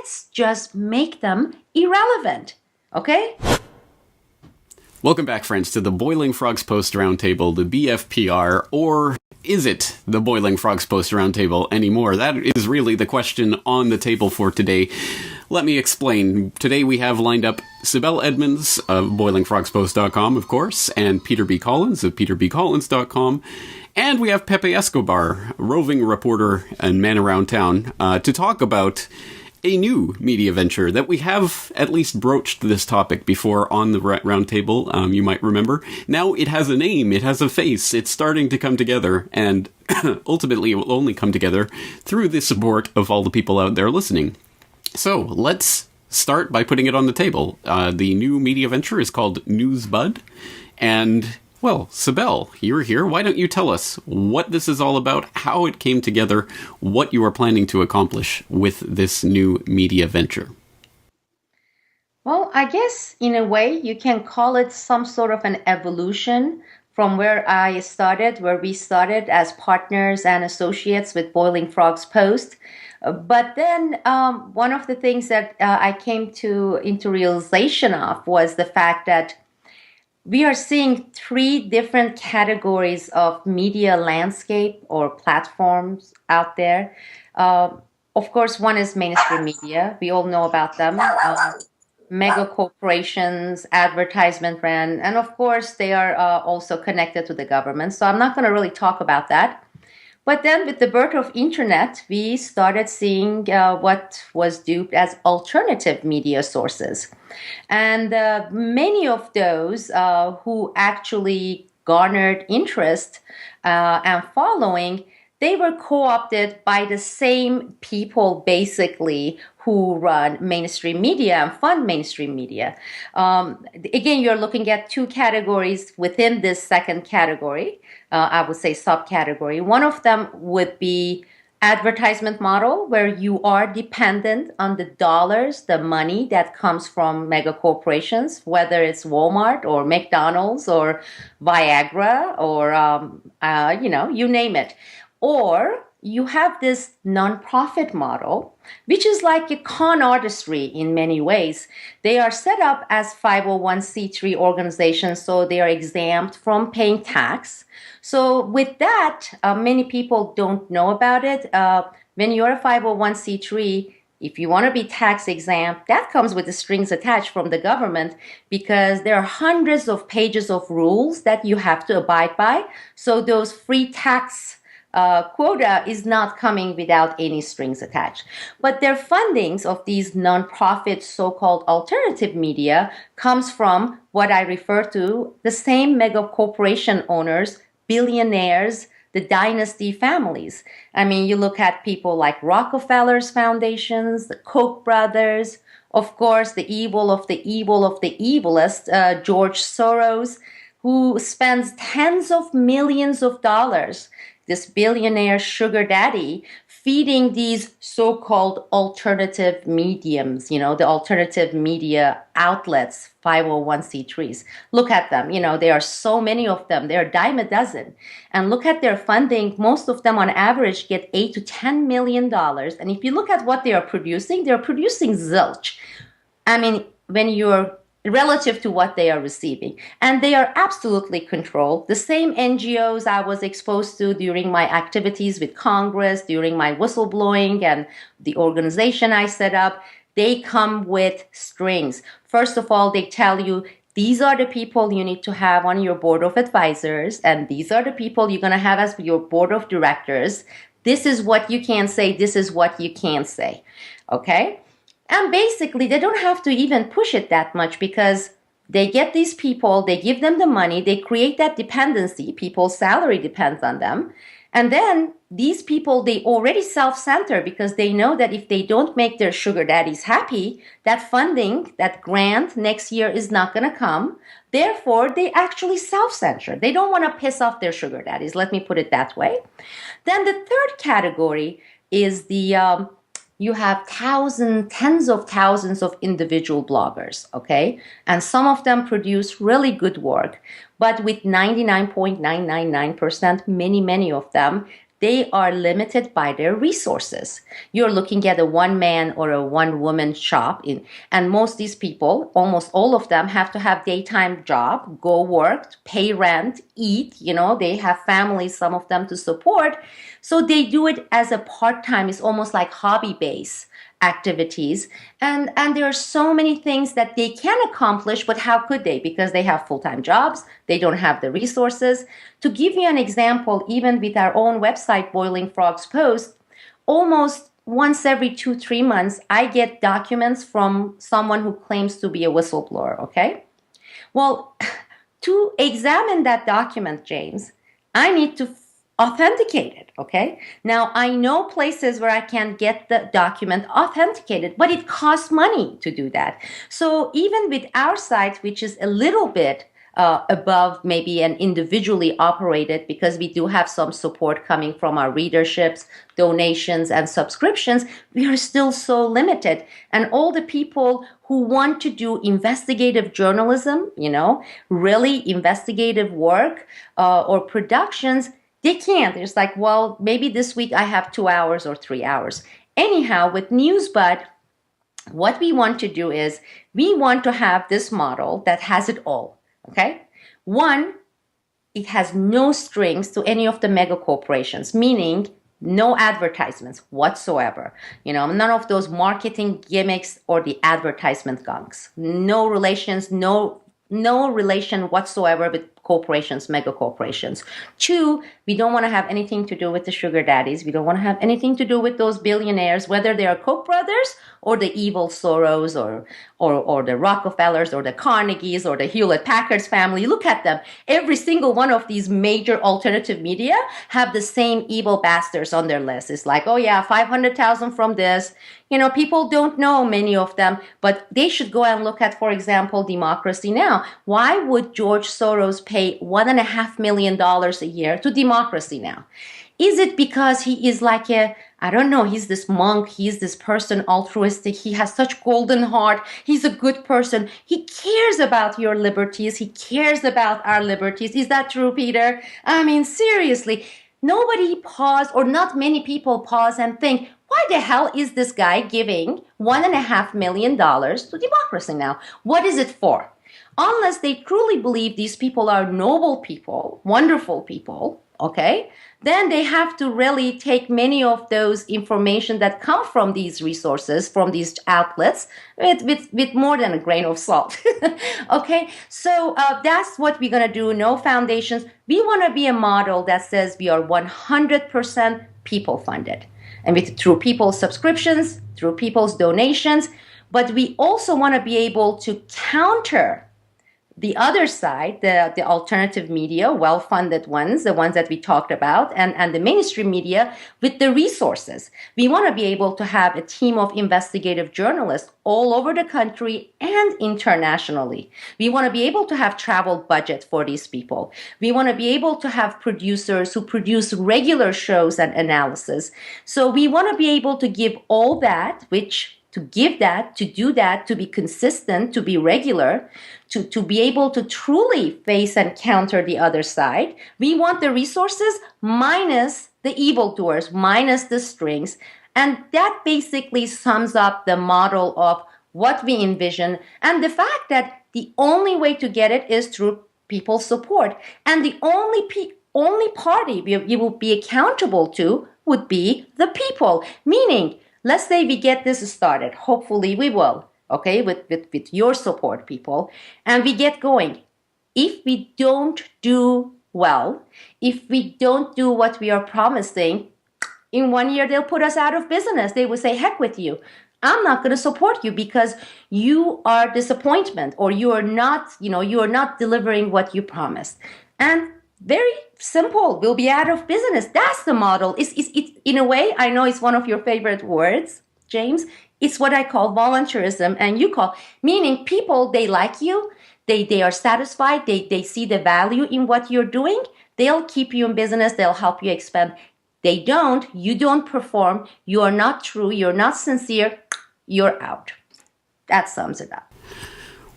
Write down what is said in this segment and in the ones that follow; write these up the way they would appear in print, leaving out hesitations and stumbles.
let's just make them irrelevant. Okay? Welcome back, friends, to the Boiling Frogs Post Roundtable, the BFPR, or is it the Boiling Frogs Post Roundtable anymore? That is really the question on the table for today. Let me explain. Today we have lined up Sibel Edmonds of BoilingFrogsPost.com, of course, and Peter B. Collins of PeterBCollins.com. And we have Pepe Escobar, roving reporter and man around town, to talk about a new media venture that we have at least broached this topic before on the roundtable, you might remember. Now it has a name, it has a face, it's starting to come together, and ultimately it will only come together through the support of all the people out there listening. So let's start by putting it on the table. The new media venture is called Newsbud, and well, Sibel, you're here. Why don't you tell us what this is all about, how it came together, what you are planning to accomplish with this new media venture? Well, I guess in a way you can call it some sort of an evolution from where we started as partners and associates with Boiling Frogs Post. But then one of the things that I came into realization of was the fact that we are seeing three different categories of media landscape or platforms out there. Of course, one is mainstream media. We all know about them. Mega corporations, advertisement brand, and of course, they are also connected to the government. So I'm not going to really talk about that. But then with the birth of internet, we started seeing what was dubbed as alternative media sources. And many of those who actually garnered interest and following, they were co-opted by the same people basically who run mainstream media and fund mainstream media. Again, you're looking at two categories within this second category. I would say subcategory. One of them would be advertisement model, where you are dependent on the dollars, the money that comes from mega corporations, whether it's Walmart or McDonald's or Viagra or, you name it. Or you have this nonprofit model, which is like a con artistry in many ways. They are set up as 501c3 organizations, so they are exempt from paying tax. So with that, many people don't know about it. When you're a 501c3, if you want to be tax exempt, that comes with the strings attached from the government, because there are hundreds of pages of rules that you have to abide by. So those free tax quota is not coming without any strings attached. But their fundings of these nonprofit so-called alternative media comes from what I refer to the same mega corporation owners, billionaires, the dynasty families. I mean, you look at people like Rockefeller's foundations, the Koch brothers, of course, the evil of the evil of the evilest, George Soros, who spends tens of millions of dollars, this billionaire sugar daddy, feeding these so-called alternative mediums, the alternative media outlets, 501c3s. Look at them. There are so many of them. There are a dime a dozen. And look at their funding. Most of them on average get $8 to $10 million. And if you look at what they're producing zilch. I mean, when you're relative to what they are receiving. And they are absolutely controlled. The same NGOs I was exposed to during my activities with Congress, during my whistleblowing and the organization I set up, they come with strings. First of all, they tell you, these are the people you need to have on your board of advisors, and these are the people you're going to have as your board of directors. This is what you can say. This is what you can't say. Okay? And basically, they don't have to even push it that much, because they get these people, they give them the money, they create that dependency. People's salary depends on them. And then these people, they already self-center, because they know that if they don't make their sugar daddies happy, that funding, that grant next year is not going to come. Therefore, they actually self-censor. They don't want to piss off their sugar daddies. Let me put it that way. Then the third category is you have tens of thousands of individual bloggers, okay? And some of them produce really good work. But with 99.999%, many of them, they are limited by their resources. You're looking at a one-man or a one-woman shop, and most of these people, almost all of them, have to have daytime job, go work, pay rent, eat. They have families, some of them, to support. So they do it as a part-time. It's almost like hobby-based activities, and there are so many things that they can accomplish, but how could they? Because they have full-time jobs, they don't have the resources. To give you an example, even with our own website, Boiling Frogs Post, almost once every 2-3 months, I get documents from someone who claims to be a whistleblower, okay? Well, to examine that document, James, I need to authenticate it, okay? Now, I know places where I can get the document authenticated, but it costs money to do that. So even with our site, which is a little bit above maybe an individually operated, because we do have some support coming from our readerships, donations, and subscriptions, we are still so limited. And all the people who want to do investigative journalism, really investigative work or productions, they can't. It's like, well, maybe this week I have 2 hours or 3 hours. Anyhow, with Newsbud, what we want to do is we want to have this model that has it all, okay? One, it has no strings to any of the mega corporations, meaning no advertisements whatsoever. None of those marketing gimmicks or the advertisement gunks. No relations, no relation whatsoever with corporations, mega corporations. Two, we don't want to have anything to do with the sugar daddies. We don't want to have anything to do with those billionaires, whether they are Koch brothers or the evil Soros or the Rockefellers or the Carnegies or the Hewlett Packard's family. Look at them. Every single one of these major alternative media have the same evil bastards on their list. It's like, oh yeah, 500,000 from this. People don't know many of them, but they should go and look at, for example, Democracy Now! Why would George Soros pay $1.5 million a year to Democracy Now! Is it because he is like he's this monk, he's this person altruistic, he has such golden heart, he's a good person, he cares about your liberties, he cares about our liberties. Is that true, Peter? I mean, seriously, nobody pause, or not many people pause and think, why the hell is this guy giving $1.5 million to Democracy Now! What is it for? Unless they truly believe these people are noble people, wonderful people, okay, then they have to really take many of those information that come from these resources, from these outlets, with more than a grain of salt. Okay, so that's what we're going to do. No foundations. We want to be a model that says we are 100% people funded. And through people's subscriptions, through people's donations. But we also want to be able to counter the other side, the alternative media, well-funded ones, the ones that we talked about, and the mainstream media with the resources. We want to be able to have a team of investigative journalists all over the country and internationally. We want to be able to have travel budget for these people. We want to be able to have producers who produce regular shows and analysis. So we want to be able to give all that, to do that, to be consistent, to be regular, to be able to truly face and counter the other side. We want the resources minus the evildoers, minus the strings. And that basically sums up the model of what we envision, and the fact that the only way to get it is through people's support. And the only party we will be accountable to would be the people, meaning, let's say we get this started. Hopefully we will, okay, with your support, people, and we get going. If we don't do well, if we don't do what we are promising, in 1 year they'll put us out of business. They will say, heck with you. I'm not going to support you because you are disappointment, or you are not delivering what you promised. And very simple, we'll be out of business. That's the model. It's in a way, I know it's one of your favorite words, James. It's what I call volunteerism, and you call, meaning people, they like you, they are satisfied, they see the value in what you're doing, they'll keep you in business, they'll help you expand. They don't, you don't perform, you are not true, you're not sincere, you're out. That sums it up.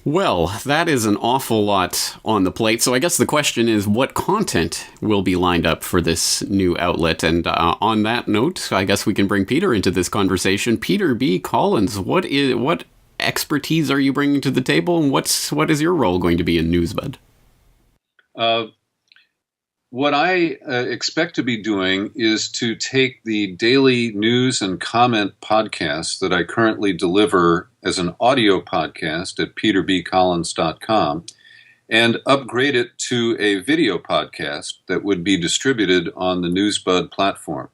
Well, that is an awful lot on the plate. So I guess the question is, what content will be lined up for this new outlet? And on that note, I guess we can bring Peter into this conversation. Peter B. Collins, what expertise are you bringing to the table, and what is your role going to be in Newsbud? What I expect to be doing is to take the daily news and comment podcasts that I currently deliver as an audio podcast at peterbcollins.com and upgrade it to a video podcast that would be distributed on the Newsbud platform.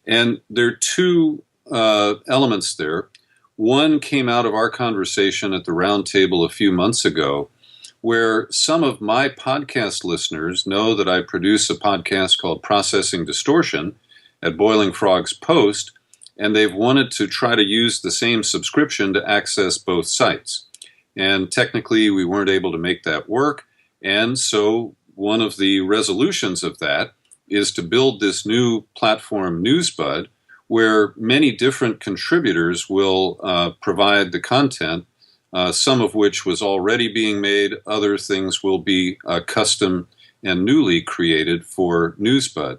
And there are two elements there. One came out of our conversation at the roundtable a few months ago, where some of my podcast listeners know that I produce a podcast called Processing Distortion at Boiling Frogs Post, and they've wanted to try to use the same subscription to access both sites. And technically, we weren't able to make that work, and so one of the resolutions of that is to build this new platform, Newsbud, where many different contributors will provide the content, some of which was already being made. Other things will be custom and newly created for Newsbud.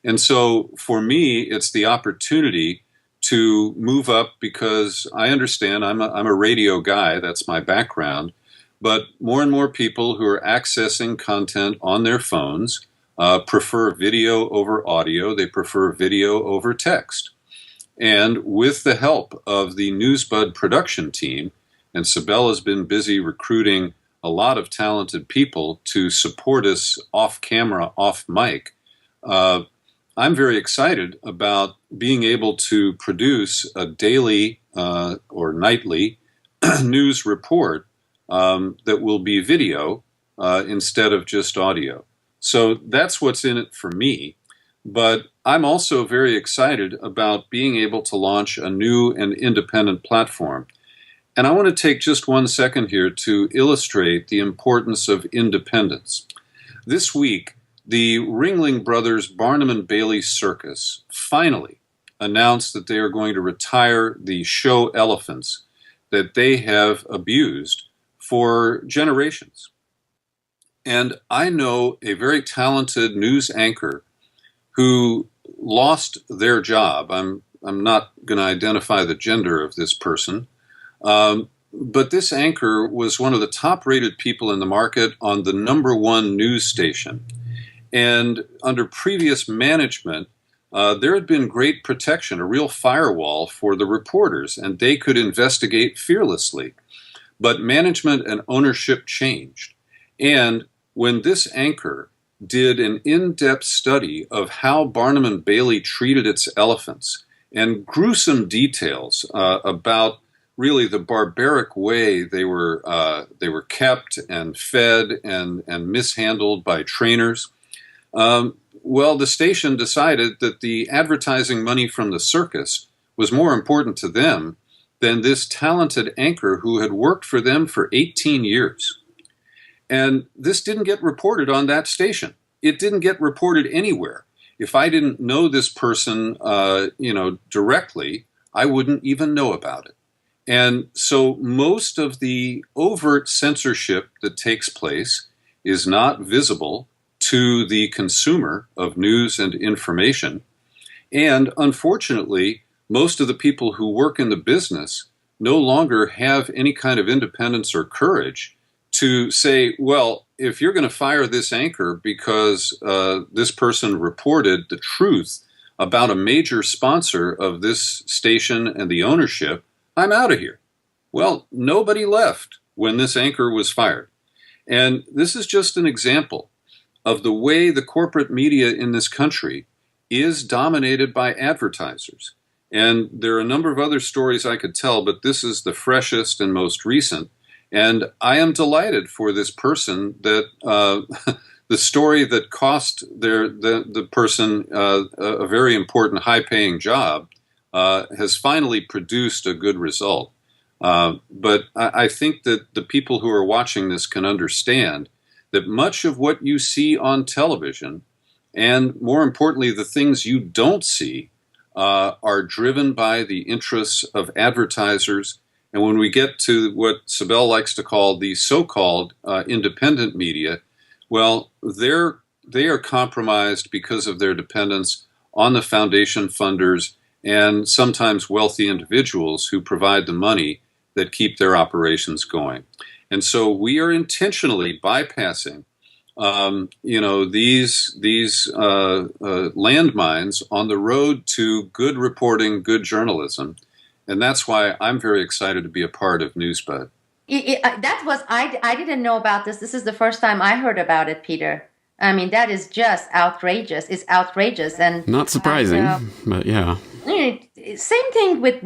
And so for me, it's the opportunity to move up, because I understand I'm a radio guy, that's my background, but more and more people who are accessing content on their phones prefer video over audio. They prefer video over text. And with the help of the Newsbud production team, and Cabal has been busy recruiting a lot of talented people to support us off camera, off mic, I'm very excited about being able to produce a daily or nightly news report that will be video instead of just audio. So that's what's in it for me. But I'm also very excited about being able to launch a new and independent platform. And I want to take just 1 second here to illustrate the importance of independence. This week, the Ringling Brothers Barnum and Bailey Circus finally announced that they are going to retire the show elephants that they have abused for generations. And I know a very talented news anchor who lost their job. I'm not going to identify the gender of this person. But this anchor was one of the top-rated people in the market on the #1 news station. And under previous management, there had been great protection, a real firewall for the reporters, and they could investigate fearlessly. But management and ownership changed. And when this anchor did an in-depth study of how Barnum and Bailey treated its elephants, and gruesome details about really the barbaric way they were kept and fed and mishandled by trainers, well, the station decided that the advertising money from the circus was more important to them than this talented anchor who had worked for them for 18 years. And this didn't get reported on that station. It didn't get reported anywhere. If I didn't know this person, directly, I wouldn't even know about it. And so most of the overt censorship that takes place is not visible to the consumer of news and information. And unfortunately, most of the people who work in the business no longer have any kind of independence or courage to say, well, if you're going to fire this anchor because this person reported the truth about a major sponsor of this station and the ownership, I'm out of here. Well, nobody left when this anchor was fired. And this is just an example of the way the corporate media in this country is dominated by advertisers. And there are a number of other stories I could tell, but this is the freshest and most recent. And I am delighted for this person that the story that cost the person a very important, high-paying job has finally produced a good result. But I think that the people who are watching this can understand that much of what you see on television, and more importantly, the things you don't see, are driven by the interests of advertisers And when we get to what Cabal likes to call the so-called independent media, well, they are compromised because of their dependence on the foundation funders and sometimes wealthy individuals who provide the money that keep their operations going. And so we are intentionally bypassing, these landmines on the road to good reporting, good journalism. And that's why I'm very excited to be a part of Newsbud. I didn't know about this. This is the first time I heard about it, Peter. I mean, that is just outrageous. It's outrageous. And not surprising, but yeah. Same thing with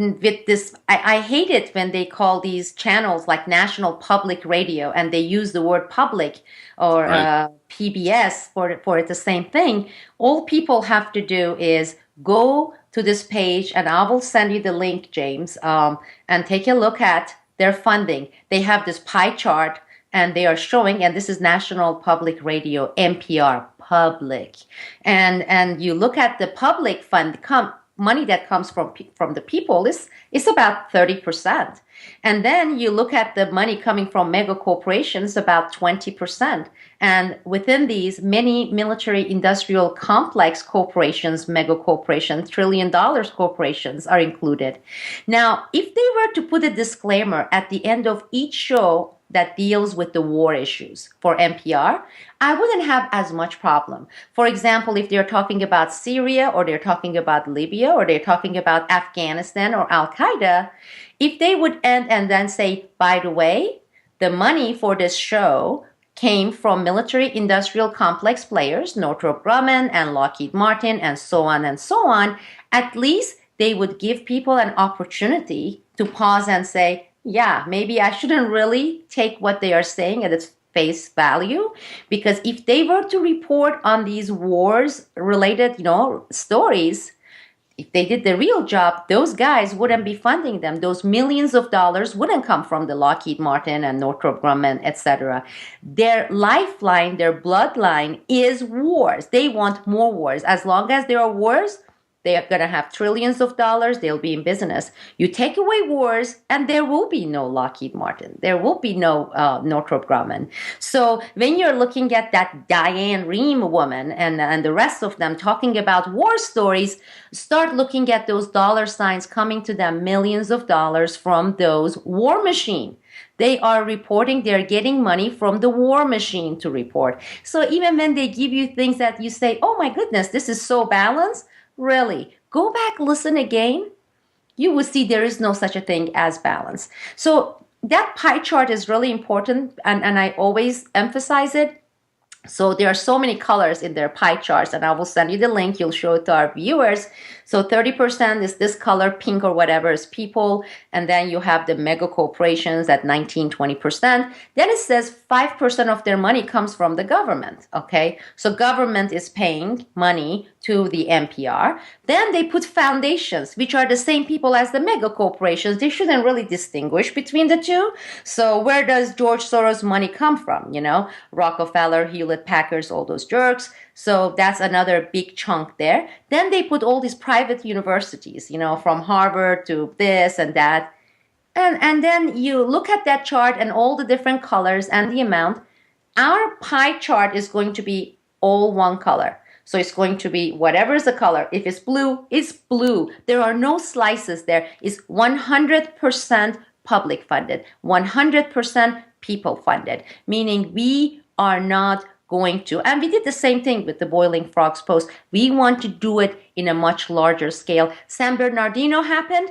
this. I hate it when they call these channels like National Public Radio and they use the word public or Right. PBS for it, the same thing. All people have to do is go to this page, and I will send you the link, James, and take a look at their funding. They have this pie chart, and they are showing, and this is National Public Radio, NPR, public, and you look at the public fund money that comes from the people is about 30%. And then you look at the money coming from mega corporations, about 20%. And within these, many military industrial complex corporations, mega corporations, $1 trillion corporations are included. Now, if they were to put a disclaimer at the end of each show that deals with the war issues for NPR, I wouldn't have as much problem. For example, if they're talking about Syria or they're talking about Libya or they're talking about Afghanistan or Al-Qaeda, if they would end and then say, by the way, the money for this show came from military industrial complex players, Northrop Grumman and Lockheed Martin and so on, at least they would give people an opportunity to pause and say, yeah, maybe I shouldn't really take what they are saying at its face value, because if they were to report on these wars related, stories, if they did the real job, those guys wouldn't be funding them. Those millions of dollars wouldn't come from the Lockheed Martin and Northrop Grumman, etc. Their lifeline, their bloodline is wars. They want more wars. As long as there are wars, they are going to have trillions of dollars. They'll be in business. You take away wars, and there will be no Lockheed Martin. There will be no Northrop Grumman. So when you're looking at that Diane Rehm woman and the rest of them talking about war stories, start looking at those dollar signs coming to them, millions of dollars from those war machine. They are reporting, they're getting money from the war machine to report. So even when they give you things that you say, oh my goodness, this is so balanced, really, go back, listen again. You will see there is no such a thing as balance. So that pie chart is really important, and I always emphasize it. So there are so many colors in their pie charts, and I will send you the link. You'll show it to our viewers. So 30% is this color, pink or whatever, is people. And then you have the mega corporations at 19-20%. Then it says 5% of their money comes from the government. Okay, so government is paying money to the NPR. Then they put foundations, which are the same people as the mega corporations. They shouldn't really distinguish between the two. So where does George Soros' money come from? Rockefeller, Hewlett Packard, all those jerks. So that's another big chunk there. Then they put all these private universities, from Harvard to this and that. And then you look at that chart and all the different colors and the amount. Our pie chart is going to be all one color. So it's going to be whatever is the color. If it's blue, it's blue. There are no slices there. It's 100% public funded, 100% people funded, meaning we are not going to, and we did the same thing with the Boiling Frogs Post. We want to do it in a much larger scale. San Bernardino happened.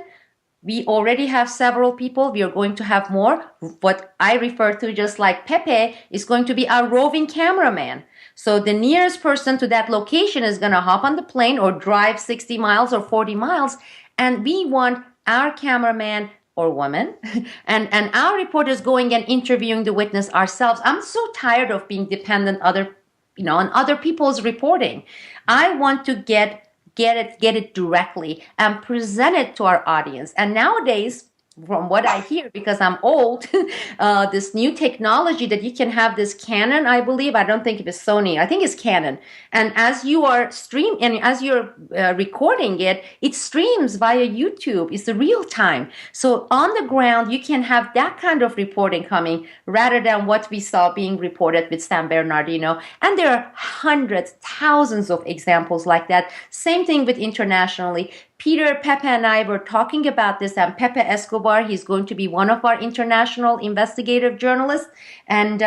We already have several people. We are going to have more. What I refer to just like Pepe is going to be our roving cameraman. So the nearest person to that location is going to hop on the plane or drive 60 miles or 40 miles. And we want our cameraman or woman and our reporters going and interviewing the witness ourselves. I'm so tired of being dependent on other people's reporting. I want to get it directly and present it to our audience. And nowadays, from what I hear, because I'm old, this new technology that you can have this Canon, I believe. I don't think it is Sony. I think it's Canon. And as you are and as you're recording it, it streams via YouTube. It's the real time. So on the ground, you can have that kind of reporting coming rather than what we saw being reported with San Bernardino. And there are hundreds, thousands of examples like that. Same thing with internationally. Pepe and I were talking about this, and Pepe Escobar, he's going to be one of our international investigative journalists. And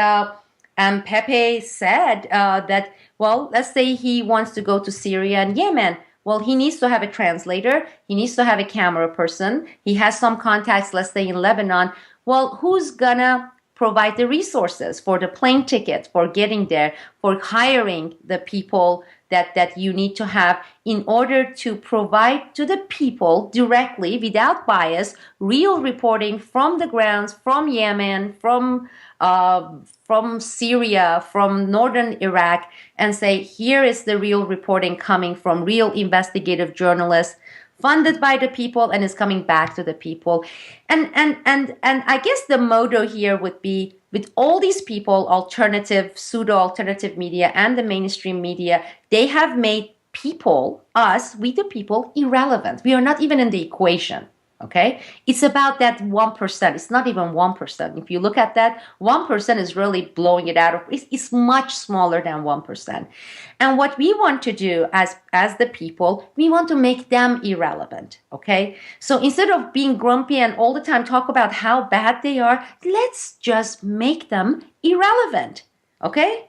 Pepe said that, well, let's say he wants to go to Syria and Yemen. Well, he needs to have a translator. He needs to have a camera person. He has some contacts, let's say, in Lebanon. Well, who's gonna provide the resources for the plane ticket, for getting there, for hiring the people that you need to have in order to provide to the people directly, without bias, real reporting from the grounds, from Yemen, from Syria, from northern Iraq, and say, here is the real reporting coming from real investigative journalists, funded by the people, and is coming back to the people. And I guess the motto here would be, with all these people, alternative, pseudo-alternative media and the mainstream media, they have made people, us, we the people, irrelevant. We are not even in the equation. Okay, it's about that 1%. It's not even 1%. If you look at that, 1% is really blowing it out of. It's much smaller than 1%. And what we want to do as the people, we want to make them irrelevant. Okay, so instead of being grumpy and all the time talk about how bad they are, let's just make them irrelevant. Okay.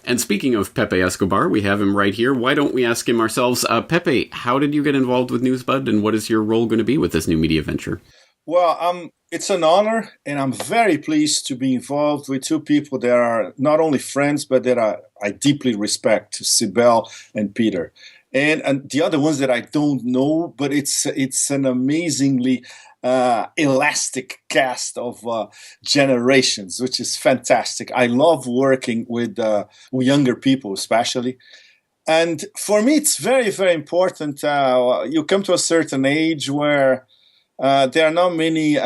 And speaking of Pepe Escobar, we have him right here. Why don't we ask him ourselves? Pepe, how did you get involved with Newsbud, and what is your role going to be with this new media venture? Well, it's an honor, and I'm very pleased to be involved with two people that are not only friends, but that I deeply respect, Sibel and Peter. And the other ones that I don't know, but it's an amazingly elastic cast of generations, which is fantastic. I love working with younger people, especially. And for me, it's very, very important. You come to a certain age where there are not many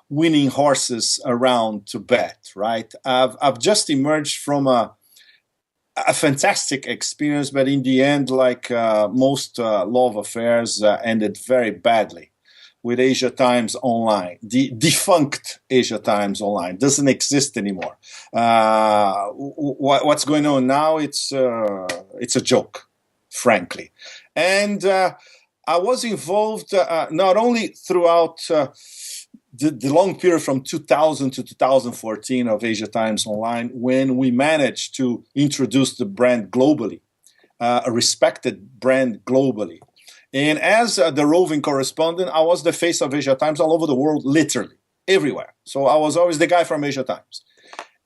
winning horses around to bet, right? I've just emerged from a fantastic experience, but in the end, like most love affairs, ended very badly with Asia Times Online. The defunct Asia Times Online doesn't exist anymore. What's going on now? It's a joke, frankly. And I was involved not only throughout the long period from 2000 to 2014 of Asia Times Online, when we managed to introduce the brand globally, a respected brand globally. And as the roving correspondent, I was the face of Asia Times all over the world, literally, everywhere. So I was always the guy from Asia Times.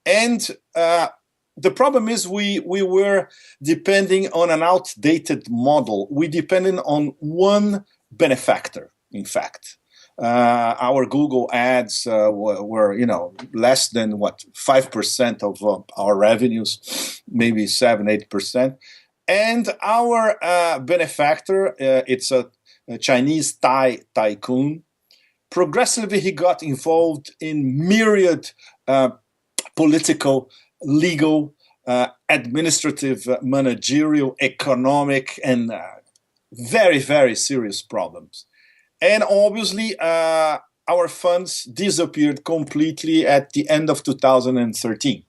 And the problem is we were depending on an outdated model. We depended on one benefactor, in fact. Our Google ads were less than 5% of our revenues, maybe 7-8%. And our benefactor, it's a Chinese tycoon. Progressively, he got involved in myriad political, legal, administrative, managerial, economic, and very, very serious problems. And obviously, our funds disappeared completely at the end of 2013.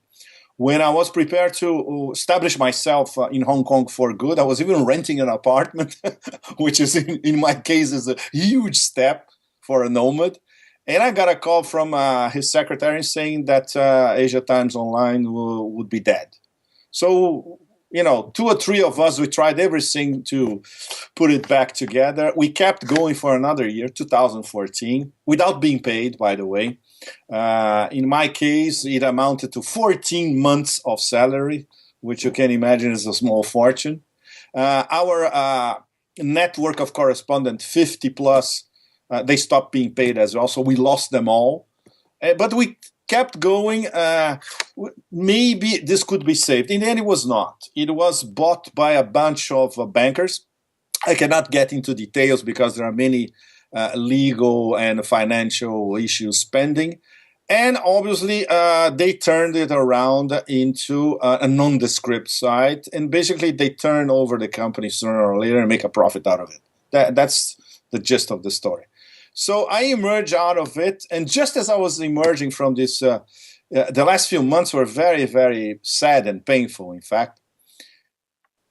When I was prepared to establish myself in Hong Kong for good, I was even renting an apartment, which is, in my case, is a huge step for a nomad. And I got a call from his secretary saying that Asia Times Online would be dead. So, 2 or 3 of us, we tried everything to put it back together. We kept going for another year, 2014, without being paid, by the way. In my case, it amounted to 14 months of salary, which you can imagine is a small fortune. Our network of correspondents, 50 plus, they stopped being paid as well, so we lost them all. But we kept going. Maybe this could be saved. In the end, it was not. It was bought by a bunch of bankers. I cannot get into details because there are many legal and financial issues pending. And obviously, they turned it around into a nondescript site. And basically, they turn over the company sooner or later and make a profit out of it. That's the gist of the story. So I emerged out of it. And just as I was emerging from this, the last few months were very, very sad and painful, in fact.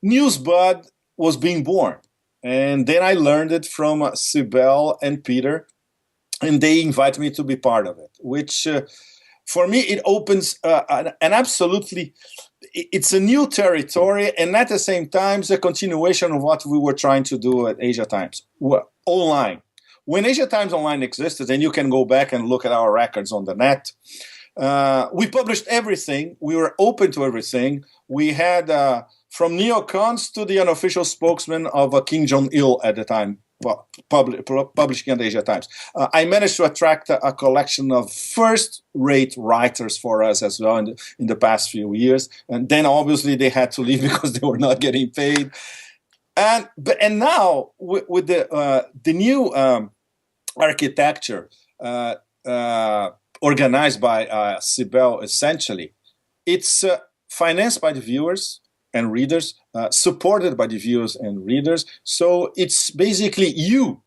Newsbud was being born. And then I learned it from Cabal and Peter. And they invite me to be part of it, which for me, it opens an absolutely, it's a new territory, and at the same time, it's a continuation of what we were trying to do at Asia Times, online. When Asia Times Online existed, and you can go back and look at our records on the net, we published everything. We were open to everything. We had from neocons to the unofficial spokesman of Kim Jong-il at the time, publishing at the Asia Times. I managed to attract a collection of first-rate writers for us as well in the past few years. And then obviously they had to leave because they were not getting paid. And now with the new architecture organized by Cabal, essentially, it's financed by the viewers and readers, supported by the viewers and readers. So it's basically you,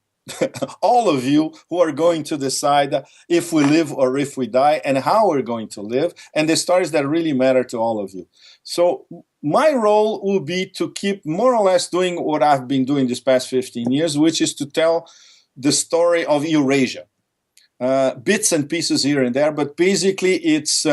all of you, who are going to decide if we live or if we die and how we're going to live, and the stories that really matter to all of you. So my role will be to keep more or less doing what I've been doing this past 15 years, which is to tell the story of Eurasia. Bits and pieces here and there, but basically it's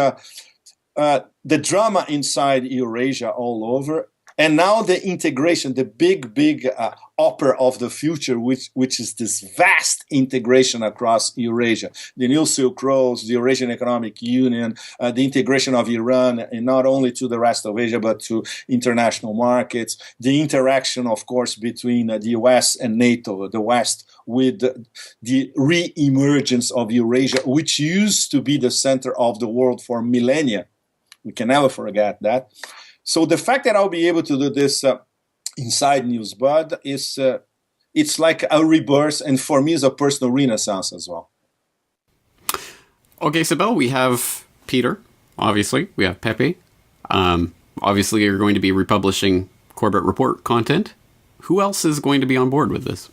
the drama inside Eurasia all over, and now the integration, the big opera of the future, which is this vast integration across Eurasia, the new Silk Roads, the Eurasian Economic Union, the integration of Iran, and not only to the rest of Asia, but to international markets, the interaction, of course, between the US and NATO, the West, with the re-emergence of Eurasia, which used to be the center of the world for millennia. We can never forget that. So the fact that I'll be able to do this inside Newsbud is it's like a rebirth, and for me, it's a personal renaissance as well. Okay, Cabal, we have Peter, obviously. We have Pepe. Obviously, you're going to be republishing Corbett Report content. Who else is going to be on board with this?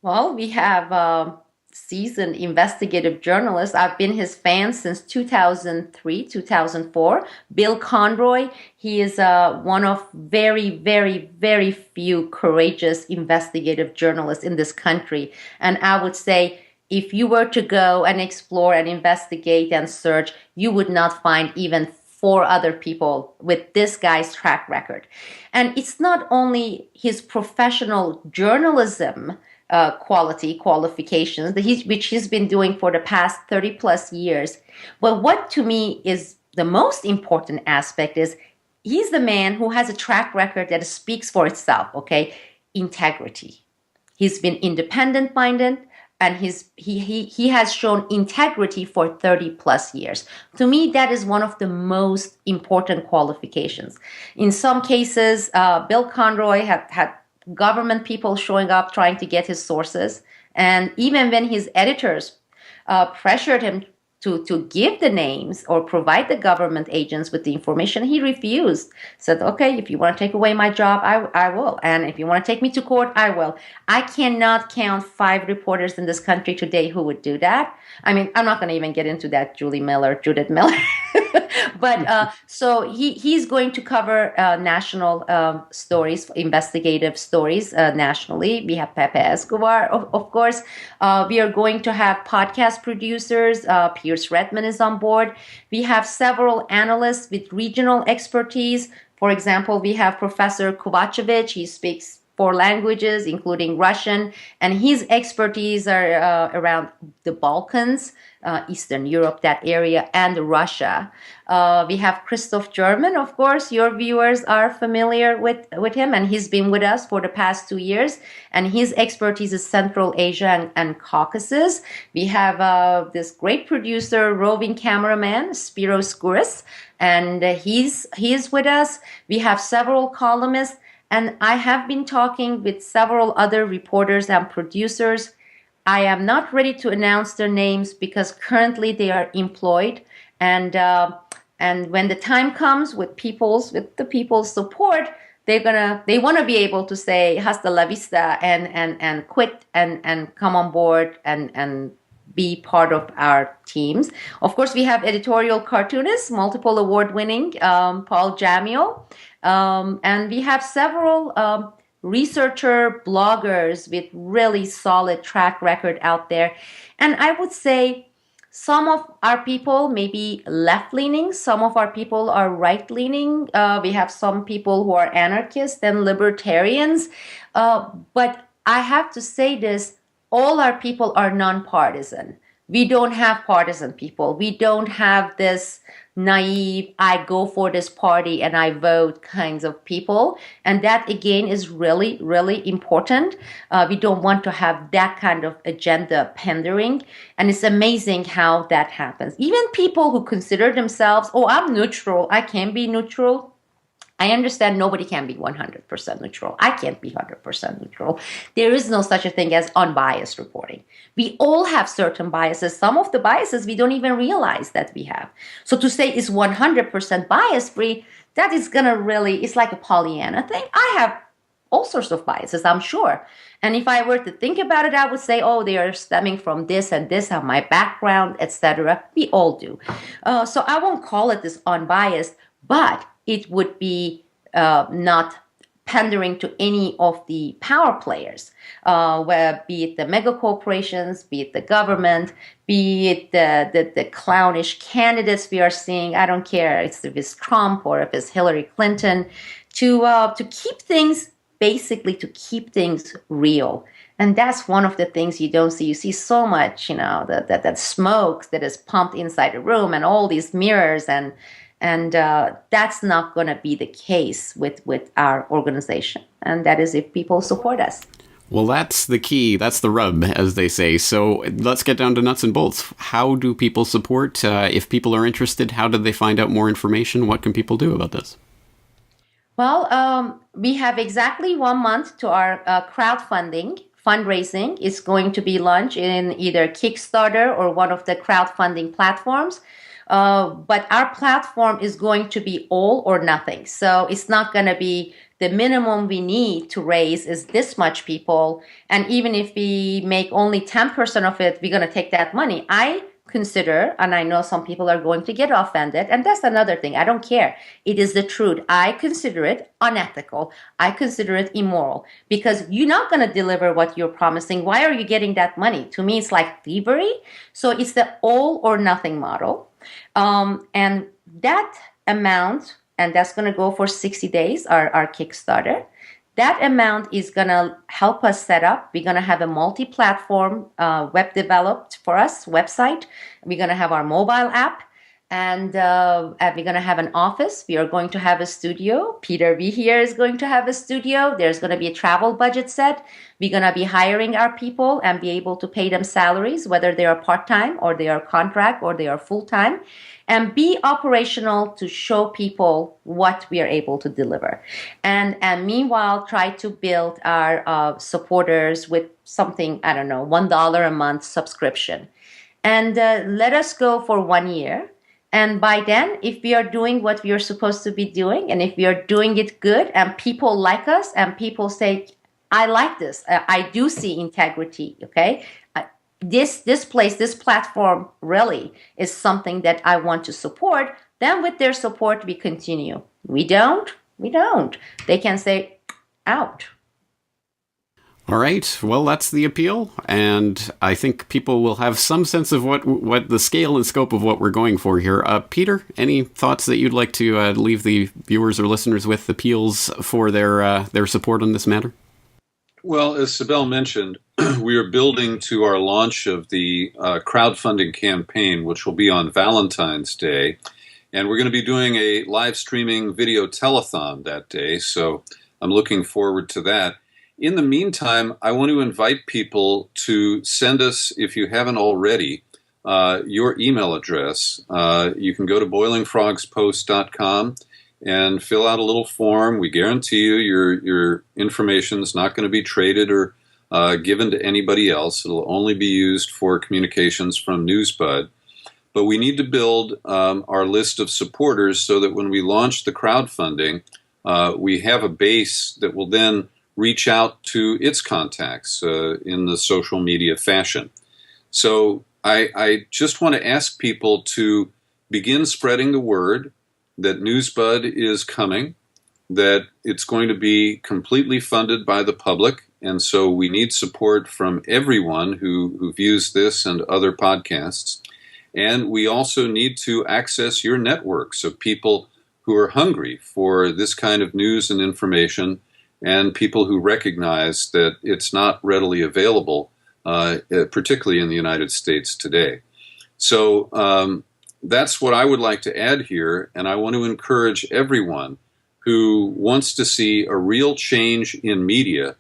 Well, we have seasoned investigative journalist. I've been his fan since 2003, 2004. Bill Conroy, he is one of very, very, very few courageous investigative journalists in this country. And I would say if you were to go and explore and investigate and search, you would not find even 4 other people with this guy's track record. And it's not only his professional journalism qualifications, which he's been doing for the past 30 plus years. But what to me is the most important aspect is he's the man who has a track record that speaks for itself, okay? Integrity. He's been independent minded, and he has shown integrity for 30 plus years. To me, that is one of the most important qualifications. In some cases, Bill Conroy had government people showing up trying to get his sources. And even when his editors pressured him to give the names or provide the government agents with the information, he refused. Said, okay, if you want to take away my job, I will. And if you want to take me to court, I will. I cannot count 5 reporters in this country today who would do that. I mean, I'm not going to even get into that Judith Miller. But so he's going to cover national stories, investigative stories nationally. We have Pepe Escobar, of course. We are going to have podcast producers. Pierce Redmond is on board. We have several analysts with regional expertise. For example, we have Professor Kovacevic. He speaks 4 languages, including Russian, and his expertise are around the Balkans, Eastern Europe, that area, and Russia. We have Christoph German, of course. Your viewers are familiar with him, and he's been with us for the past 2 years, and his expertise is Central Asia and Caucasus. We have this great producer, roving cameraman, Spiro Skouras, and he's with us. We have several columnists, and I have been talking with several other reporters and producers. I am not ready to announce their names because currently they are employed, and when the time comes with the people's support, they want to be able to say hasta la vista and quit and come on board and be part of our teams. Of course, we have editorial cartoonists, multiple award-winning Paul Jamio, and we have several researcher bloggers with really solid track record out there. And I would say some of our people may be left-leaning, some of our people are right-leaning. We have some people who are anarchists and libertarians. But I have to say this, all our people are non-partisan. We don't have partisan people. We don't have this naive, I go for this party and I vote kinds of people. And that, again, is really, really important. We don't want to have that kind of agenda pandering. And it's amazing how that happens. Even people who consider themselves, oh, I'm neutral, I can be neutral. I understand nobody can be 100% neutral. I can't be 100% neutral. There is no such a thing as unbiased reporting. We all have certain biases. Some of the biases we don't even realize that we have. So to say it's 100% bias-free, that is going to really, it's like a Pollyanna thing. I have all sorts of biases, I'm sure. And if I were to think about it, I would say, oh, they are stemming from this and this, and my background, etc. We all do. So I won't call it this unbiased, but it would be not pandering to any of the power players, be it the mega corporations, be it the government, be it the clownish candidates we are seeing. I don't care if it's Trump or if it's Hillary Clinton, to keep things, basically to keep things real. And that's one of the things you don't see. You see so much, that smoke that is pumped inside the room and all these mirrors and that's not going to be the case with our organization. And that is if people support us. Well, that's the key. That's the rub, as they say. So let's get down to nuts and bolts. How do people support? If people are interested, how do they find out more information? What can people do about this? Well, we have exactly 1 month to our crowdfunding. Fundraising is going to be launched in either Kickstarter or one of the crowdfunding platforms. But our platform is going to be all or nothing. So it's not going to be the minimum we need to raise is this much people. And even if we make only 10% of it, we're going to take that money. I consider, and I know some people are going to get offended, and that's another thing. I don't care. It is the truth. I consider it unethical. I consider it immoral because you're not going to deliver what you're promising. Why are you getting that money? To me, it's like thievery. So it's the all or nothing model. And that amount, and that's going to go for 60 days, our Kickstarter. That amount is going to help us set up. We're going to have a multi-platform web developed for us website. We're going to have our mobile app, and we're going to have an office. We are going to have a studio. Peter V here is going to have a studio. There's going to be a travel budget set. We're going to be hiring our people and be able to pay them salaries, whether they are part-time or they are contract or they are full-time, and be operational to show people what we are able to deliver. And meanwhile, try to build our supporters with something, I don't know, $1 a month subscription. And let us go for 1 year. And by then, if we are doing what we are supposed to be doing, and if we are doing it good, and people like us, and people say, I like this, I do see integrity, okay? This place, this platform really is something that I want to support, then with their support, we continue. We don't. They can say, out. All right. Well, that's the appeal, and I think people will have some sense of what the scale and scope of what we're going for here. Peter, any thoughts that you'd like to leave the viewers or listeners with, appeals for their support on this matter? Well, as Sibel mentioned, we are building to our launch of the crowdfunding campaign, which will be on Valentine's Day, and we're going to be doing a live streaming video telethon that day. So I'm looking forward to that. In the meantime, I want to invite people to send us, if you haven't already, your email address. You can go to boilingfrogspost.com and fill out a little form. We guarantee you your information is not going to be traded or given to anybody else. It'll only be used for communications from Newsbud. But we need to build our list of supporters so that when we launch the crowdfunding, we have a base that will then reach out to its contacts in the social media fashion. So I just want to ask people to begin spreading the word that Newsbud is coming, that it's going to be completely funded by the public, and so we need support from everyone who views this and other podcasts. And we also need to access your networks of people who are hungry for this kind of news and information, and people who recognize that it's not readily available, particularly in the United States today. So that's what I would like to add here, and I want to encourage everyone who wants to see a real change in media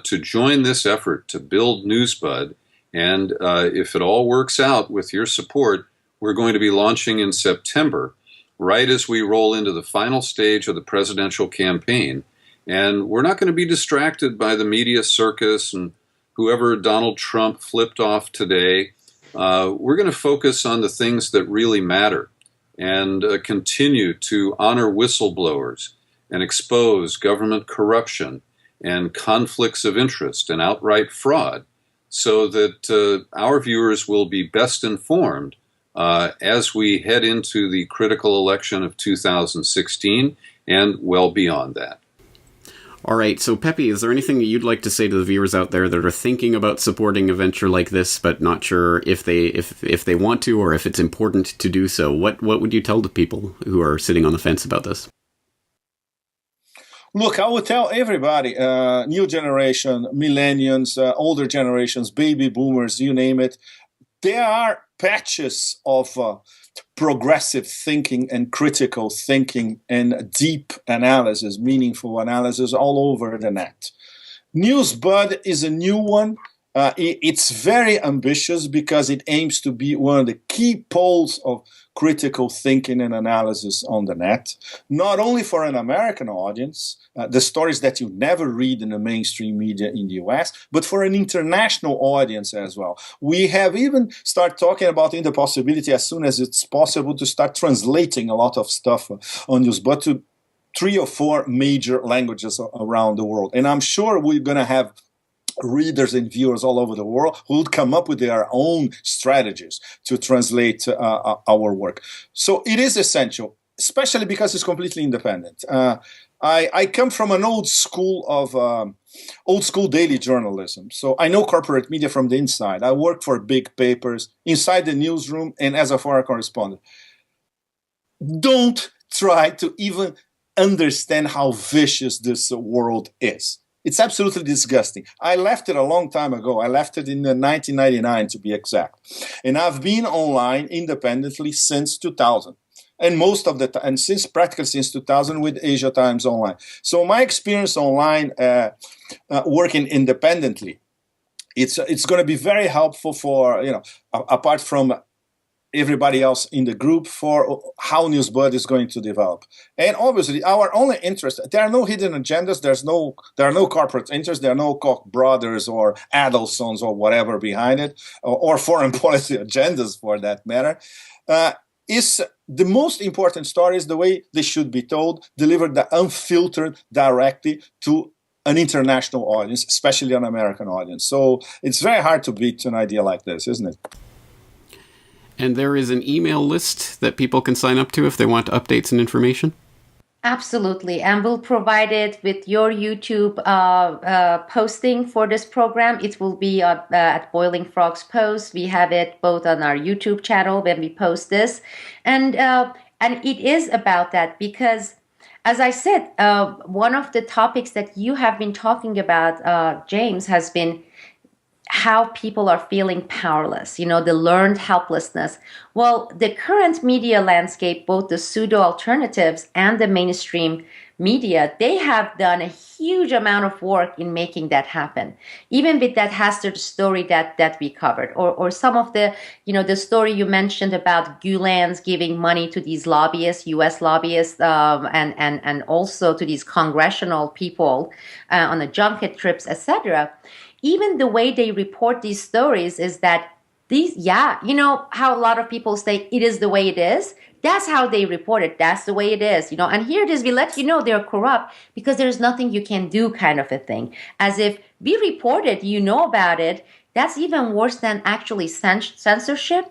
to join this effort to build Newsbud. And if it all works out with your support, we're going to be launching in September, right as we roll into the final stage of the presidential campaign. And we're not going to be distracted by the media circus and whoever Donald Trump flipped off today. We're going to focus on the things that really matter and continue to honor whistleblowers and expose government corruption and conflicts of interest and outright fraud, so that our viewers will be best informed as we head into the critical election of 2016 and well beyond that. All right, so Pepe, is there anything that you'd like to say to the viewers out there that are thinking about supporting a venture like this, but not sure if they want to or if it's important to do so? What would you tell the people who are sitting on the fence about this? Look, I would tell everybody, new generation, millennials, older generations, baby boomers, you name it, there are patches of progressive thinking and critical thinking and deep analysis, meaningful analysis all over the net. Newsbud is a new one. It's very ambitious because it aims to be one of the key poles of critical thinking and analysis on the net, not only for an American audience, the stories that you never read in the mainstream media in the US, but for an international audience as well. We have even started talking about the possibility, as soon as it's possible, to start translating a lot of stuff on Newsbud to 3 or 4 major languages around the world. And I'm sure we're going to have readers and viewers all over the world who would come up with their own strategies to translate our work. So it is essential, especially because it's completely independent. I come from an old school daily journalism. So I know corporate media from the inside. I worked for big papers inside the newsroom and as a foreign correspondent. Don't try to even understand how vicious this world is. It's absolutely disgusting. I left it a long time ago. I left it in 1999 to be exact. And I've been online independently since 2000. And most of the time, and practically since 2000 with Asia Times Online. So my experience online working independently, it's going to be very helpful for, apart from everybody else in the group, for how Newsbud is going to develop. And obviously, our only interest, there are no hidden agendas, there are no corporate interests, there are no Koch brothers or Adelsons or whatever behind it, or foreign policy agendas for that matter. Is the most important stories, the way they should be told, delivered unfiltered directly to an international audience, especially an American audience. So it's very hard to beat an idea like this, isn't it? And there is an email list that people can sign up to if they want updates and information? Absolutely. And we'll provide it with your YouTube posting for this program. It will be at Boiling Frogs Post. We have it both on our YouTube channel when we post this. And it is about that because, as I said, one of the topics that you have been talking about, James, has been how people are feeling powerless, the learned helplessness. Well, the current media landscape, both the pseudo alternatives and the mainstream media, they have done a huge amount of work in making that happen. Even with that Hastert story that we covered, or some of the, the story you mentioned about Gulans giving money to these lobbyists, U.S. lobbyists, and also to these congressional people on the junket trips, etc. even the way they report these stories is that you know how a lot of people say it is the way it is? That's how they report it. That's the way it is, you know. And here it is, we let you know they're corrupt because there's nothing you can do, kind of a thing. As if we report it, you know about it. That's even worse than actually censorship,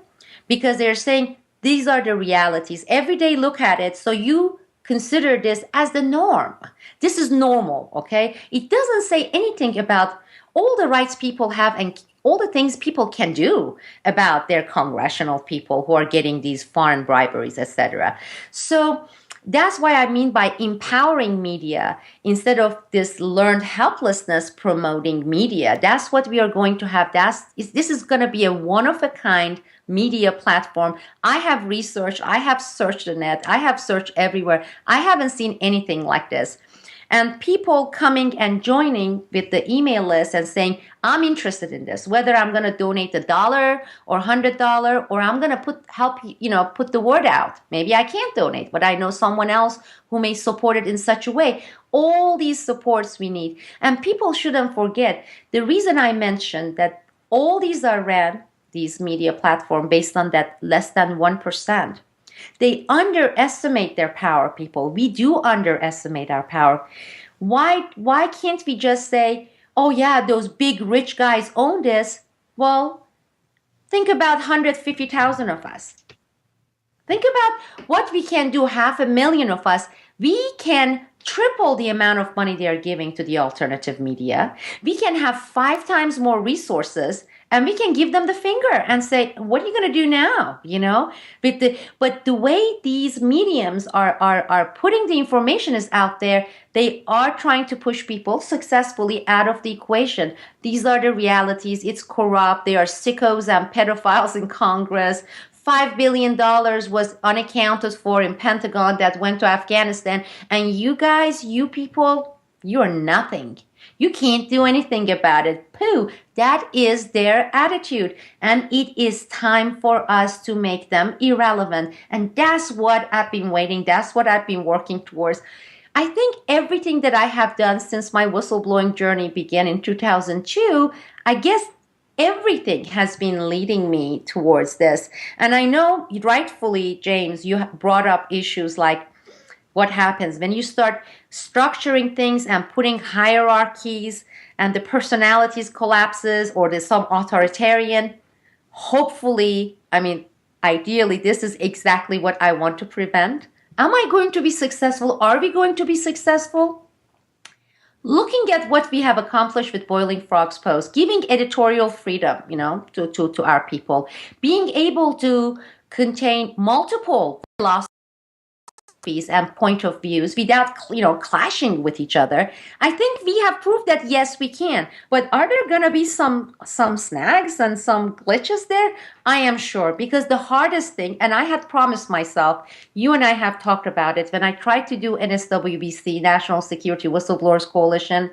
because they're saying these are the realities. Every day look at it, so you consider this as the norm. This is normal, okay? It doesn't say anything about all the rights people have and all the things people can do about their congressional people who are getting these foreign briberies, etc. So that's why I mean by empowering media instead of this learned helplessness promoting media. That's what we are going to have. This is going to be a one-of-a-kind media platform. I have researched, I have searched the net, I have searched everywhere. I haven't seen anything like this. And people coming and joining with the email list and saying, I'm interested in this, whether I'm going to donate $1 or $100, or I'm going to put the word out. Maybe I can't donate, but I know someone else who may support it in such a way. All these supports we need. And people shouldn't forget, the reason I mentioned that all these are ran, these media platform, based on that less than 1%. They underestimate their power, people. We do underestimate our power. Why can't we just say, oh yeah, those big rich guys own this? Well, think about 150,000 of us. Think about what we can do, 500,000 of us. We can triple the amount of money they are giving to the alternative media. We can have 5 times more resources, and we can give them the finger and say, what are you going to do now? You know, but the way these mediums are putting the information is out there, they are trying to push people successfully out of the equation. These are the realities. It's corrupt. They are sickos and pedophiles in Congress. $5 billion was unaccounted for in Pentagon that went to Afghanistan. And you guys, you people, you're nothing. You can't do anything about it. Pooh, that is their attitude. And it is time for us to make them irrelevant. And that's what I've been waiting. That's what I've been working towards. I think everything that I have done since my whistleblowing journey began in 2002, I guess everything has been leading me towards this. And I know rightfully, James, you brought up issues like what happens when you start structuring things and putting hierarchies and the personalities collapses, or there's some authoritarian. Hopefully, ideally, this is exactly what I want to prevent. Am I going to be successful? Are we going to be successful? Looking at what we have accomplished with Boiling Frogs Post, giving editorial freedom, to our people, being able to contain multiple philosophies and point of views without, clashing with each other. I think we have proved that yes, we can. But are there going to be some snags and some glitches there? I am sure, because the hardest thing, and I had promised myself, you and I have talked about it, when I tried to do NSWBC, National Security Whistleblowers Coalition,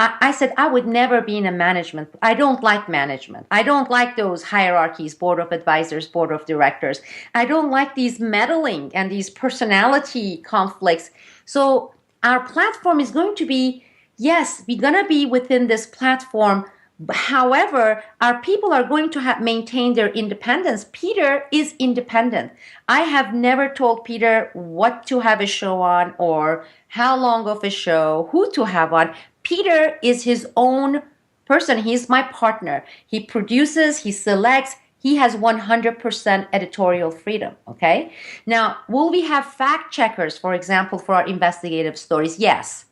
I said I would never be in a management. I don't like management. I don't like those hierarchies, board of advisors, board of directors. I don't like these meddling and these personality conflicts. So our platform is going to be, yes, we're going to be within this platform. However, our people are going to maintain their independence. Peter is independent. I have never told Peter what to have a show on or how long of a show, who to have on. Peter is his own person. He's my partner. He produces, he selects, he has 100% editorial freedom, okay? Now, will we have fact checkers, for example, for our investigative stories? Yes.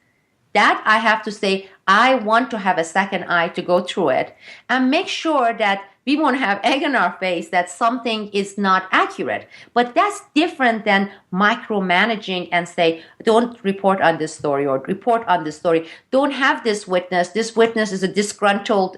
That I have to say, I want to have a second eye to go through it and make sure that we won't have egg on our face that something is not accurate. But that's different than micromanaging and say, don't report on this story or report on this story. Don't have this witness. This witness is a disgruntled,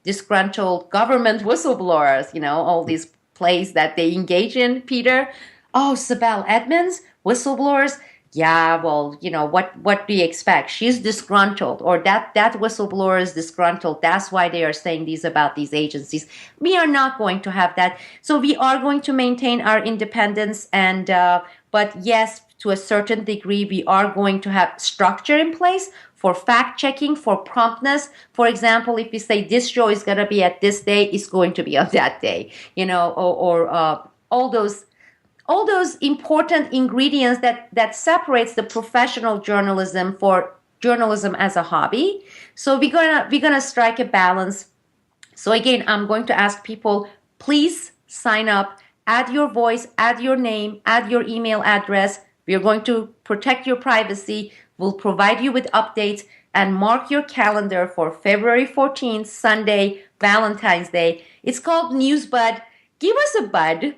disgruntled government whistleblowers, all these plays that they engage in, Peter. Oh, Sibel Edmonds, whistleblowers. Yeah, well, what do you expect? She's disgruntled, or that whistleblower is disgruntled. That's why they are saying these about these agencies. We are not going to have that. So we are going to maintain our independence, but yes, to a certain degree, we are going to have structure in place for fact checking, for promptness. For example, if we say this show is going to be at this day, it's going to be on that day, or all those important ingredients that separates the professional journalism for journalism as a hobby. So we're gonna strike a balance. So again, I'm going to ask people, please sign up, add your voice, add your name, add your email address. We are going to protect your privacy. We'll provide you with updates, and mark your calendar for February 14th, Sunday, Valentine's Day. It's called Newsbud. Give us a bud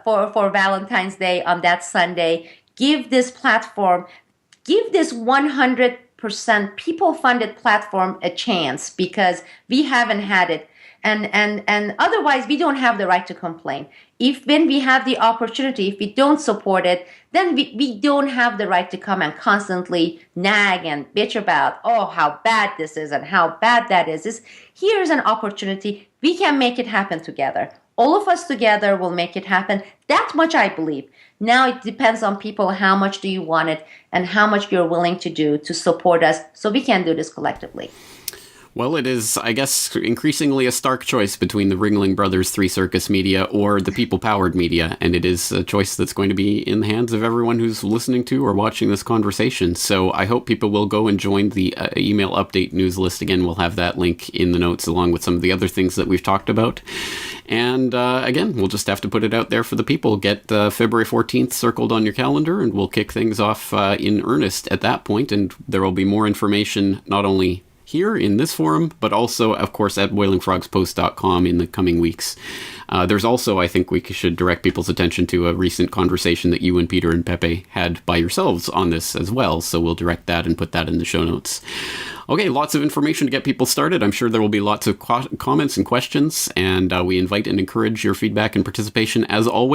for Valentine's Day on that Sunday. Give this platform, give this 100% people-funded platform a chance, because we haven't had it. And otherwise, we don't have the right to complain. When we have the opportunity, if we don't support it, then we don't have the right to come and constantly nag and bitch about, oh, how bad this is and how bad that is. Here's an opportunity. We can make it happen together. All of us together will make it happen. That much I believe. Now it depends on people. How much do you want it, and how much you're willing to do to support us, so we can do this collectively. Well, it is, I guess, increasingly a stark choice between the Ringling Brothers Three Circus media or the people-powered media, and it is a choice that's going to be in the hands of everyone who's listening to or watching this conversation. So I hope people will go and join the email update news list. Again, we'll have that link in the notes along with some of the other things that we've talked about. And again, we'll just have to put it out there for the people. Get February 14th circled on your calendar, and we'll kick things off in earnest at that point, and there will be more information not only here in this forum, but also, of course, at boilingfrogspost.com in the coming weeks. There's also, I think we should direct people's attention to a recent conversation that you and Peter and Pepe had by yourselves on this as well, so we'll direct that and put that in the show notes. Okay, lots of information to get people started. I'm sure there will be lots of comments and questions, and we invite and encourage your feedback and participation as always.